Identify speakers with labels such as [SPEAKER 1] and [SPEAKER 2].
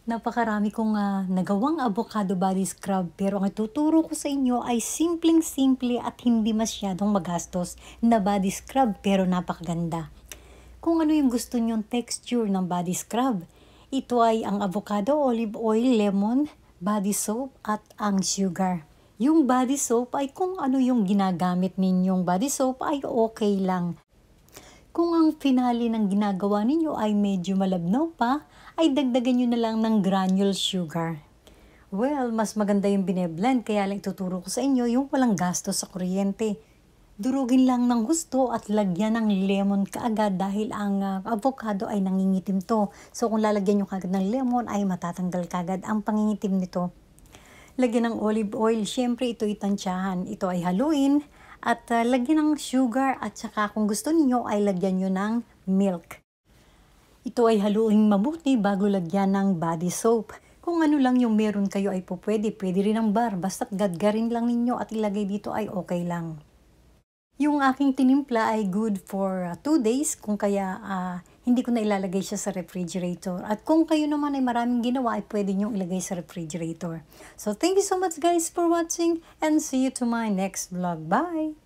[SPEAKER 1] Napakarami kong nagawang avocado body scrub pero ang ituturo ko sa inyo ay simpleng-simple at hindi masyadong magastos na body scrub pero napakaganda. Kung ano yung gusto nyong texture ng body scrub, ito ay ang avocado, olive oil, lemon, body soap at ang sugar. Yung body soap ay kung ano yung ginagamit ninyong body soap ay okay lang. Kung ang finale ng ginagawa ninyo ay medyo malabnaw pa, ay dagdagan nyo na lang ng granule sugar. Well, mas maganda yung bineblend kaya lang ituturo ko sa inyo yung walang gasto sa kuryente. Durugin lang ng gusto at lagyan ng lemon kaagad dahil ang avocado ay nangingitim to. So kung lalagyan nyo kaagad ng lemon ay matatanggal kaagad ang pangingitim nito. Lagyan ng olive oil, syempre ito itansyahan. Ito ay haluin at lagyan ng sugar at saka kung gusto niyo ay lagyan nyo ng milk. Ito ay haluin mabuti bago lagyan ng body soap. Kung ano lang yung meron kayo ay pwede rin ang bar. Basta't gadgarin lang ninyo at ilagay dito ay okay lang. Yung aking tinimpla ay good for 2 days kung kaya hindi ko na ilalagay siya sa refrigerator. At kung kayo naman ay maraming ginawa ay pwede nyo ilagay sa refrigerator. So thank you so much guys for watching and see you to my next vlog. Bye!